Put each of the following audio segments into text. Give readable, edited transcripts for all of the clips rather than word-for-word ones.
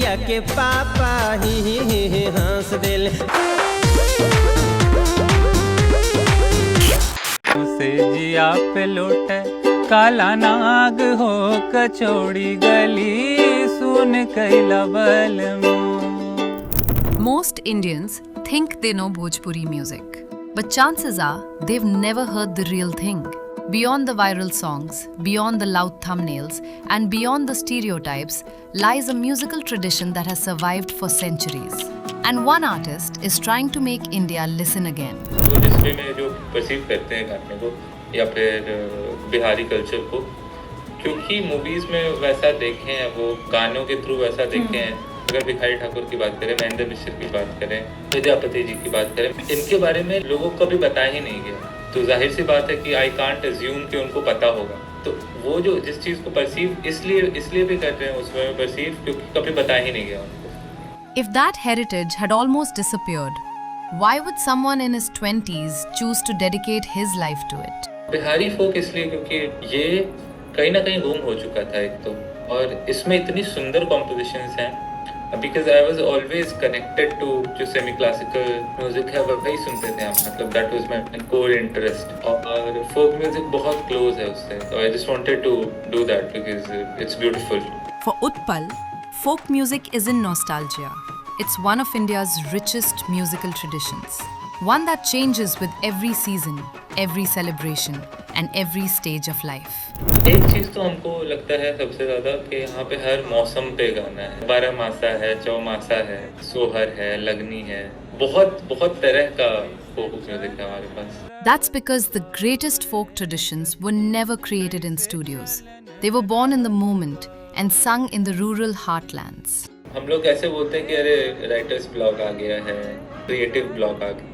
बिटिया के पापा ही हंस देले। उसे जिया पे लौटे काला नाग हो कचौड़ी गली सुन कैला बल में। Most Indians think they know Bhojpuri music, but chances are they've never heard the real thing. Beyond the viral songs, beyond the loud thumbnails, and beyond the stereotypes lies a musical tradition that has survived for centuries. And one artist is trying to make India listen again. वो जिस वे में जो perceive करते हैं गाने को या फिर बिहारी कल्चर को, क्योंकि मूवीज़ में वैसा देखे हैं, वो गानों के थ्रू वैसा देखे हैं। अगर भिखारी ठाकुर की बात करें, महेंद्र मिश्र की बात करें, विद्यापति जी की बात करें, इनके बारे में लोगों को कभी बताया ही नहीं गया। तो जाहिर सी बात है कि आई कांट अज्यूम कि उनको पता होगा। तो वो जो जिस चीज़ को परसीव इसलिए भी कर रहे हैं उसमें परसीव, क्योंकि कभी बताया ही नहीं गया उनको। If that heritage had almost disappeared, why would someone in his 20s choose to dedicate his life to it? Bihari फोक इसलिए क्योंकि ये कहीं ना कहीं गुम हो चुका था एक तो, और इसमें इतनी सुंदर कॉम्पोजिशंस हैं। Because I was always connected to जो सेमी क्लासिकल म्यूजिक है वही सुनते थे हम, मतलब that was my core interest, और फोक म्यूजिक बहुत क्लोज है उससे, so I just wanted to do that because it's beautiful. For Utpal, folk music isn't nostalgia. It's one of India's richest musical traditions. One that changes with every season, every celebration, and every stage of life. एक चीज़ तो हमको लगता है सबसे ज़्यादा कि यहाँ पे हर मौसम पे गाना है। बारहमासा है, चौमासा है, सोहर है, लगनी है, बहुत तरह का फोक म्यूजिक है हमारे पास। That's because the greatest folk traditions were never created in studios. They were born in the moment and sung in the rural heartlands. हम लोग ऐसे बोलते हैं कि अरे राइटर्स ब्लॉक आ गया है, क्रिएटिव ब्लॉक आ गया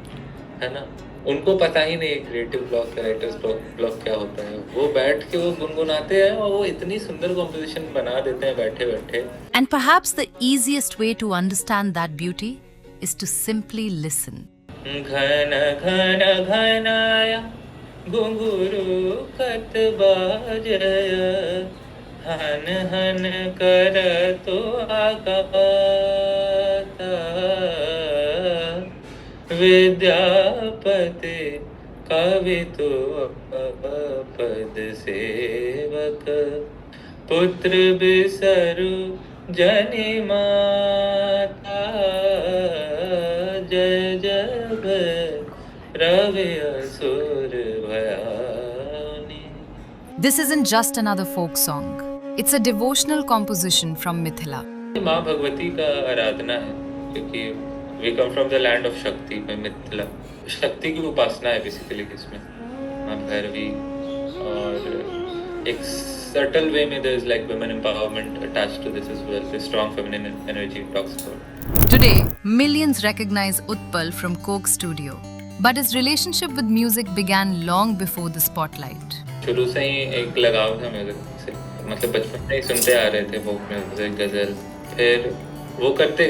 है ना। उनको पता ही नहीं क्रिएटिव ब्लॉक का, राइटर्स ब्लॉक क्या होता है। वो बैठ के वो गुनगुनाते हैं और वो इतनी सुंदर कॉम्पोजिशन बना देते हैं बैठे बैठे। And perhaps the easiest way to understand that beauty is to simply listen. घन घन घनाया घुंघरू कत बाजय, हन हन कर तो आगाता, विद्यापति कवि तो पद सेवक, पुत्र बिसरु जनि माता, जय जय रवि असुर Bhayani. This isn't just another folk song. It's a devotional composition from Mithila. माँ भगवती का आराधना है, क्योंकि we come from the land of शक्ति में मिथिला। शक्ति की उपासना है बेसिकली इसमें, माँ भैरवी, और एक subtle way में there is like women empowerment attached to this as well. The strong feminine energy it talks about. Today, millions recognize Utpal from Coke Studio, but his relationship with music began long before the spotlight. शुरू से ही एक लगाव था music से, मतलब बचपन से ही सुनते आ रहे थे फोक म्यूजिक, गजल। फिर वो करते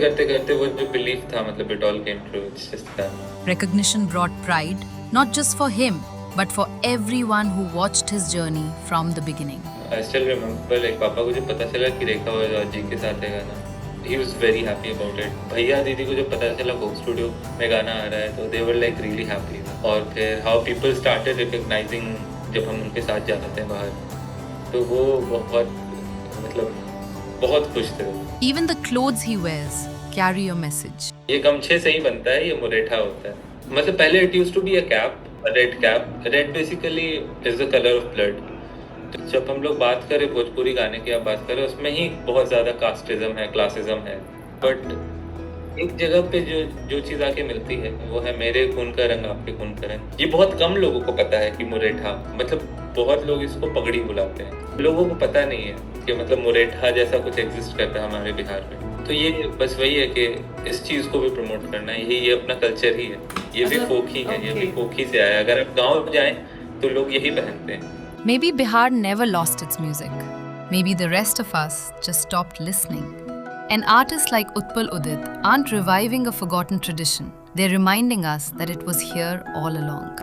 वो जो बिलीफ था, मतलब it all came true. It's just that. Recognition brought pride, not just for him, but for everyone who watched his journey from the beginning. I still remember, like पापा को जब पता चला कि रेखा ओझा जी के साथ है गाना, he was very happy about it. भैया दीदी को जब पता चला कोक स्टूडियो में गाना आ रहा है, तो they were like really happy. और फिर how people started recognizing जब हम उनके साथ जाते हैं बाहर, तो वो बहुत खुश थे। Even the clothes he wears carry a message. ये गमछे से ही बनता है, ये मुरेठा होता है। मतलब पहले it used to be a cap, a red cap. Red basically is the color of blood. तो जब हम लोग बात करें भोजपुरी गाने की, आप बात करें, उसमें ही बहुत ज़्यादा कास्टिज्म है, क्लासिज्म है। बट एक जगह पे जो चीज़ आके मिलती है वो है मेरे खून का रंग आपके खून का रंग। ये बहुत कम लोगों को पता है कि मुरेठा, मतलब बहुत लोग इसको पगड़ी बुलाते हैं, लोगों को पता नहीं है कि मतलब मुरेठा जैसा कुछ एग्जिस्ट करता है हमारे बिहार में। तो ये बस वही है कि इस चीज़ को भी प्रमोट करना है, ये अपना कल्चर ही है, ये भी फोक ही है, ये भी फोक ही से आया। अगर आप गाँव जाएँ तो लोग यही पहनते हैं। Maybe Bihar never lost its music. Maybe the rest of us just stopped listening. And artists like Utpal Udit aren't reviving a forgotten tradition. They're reminding us that it was here all along.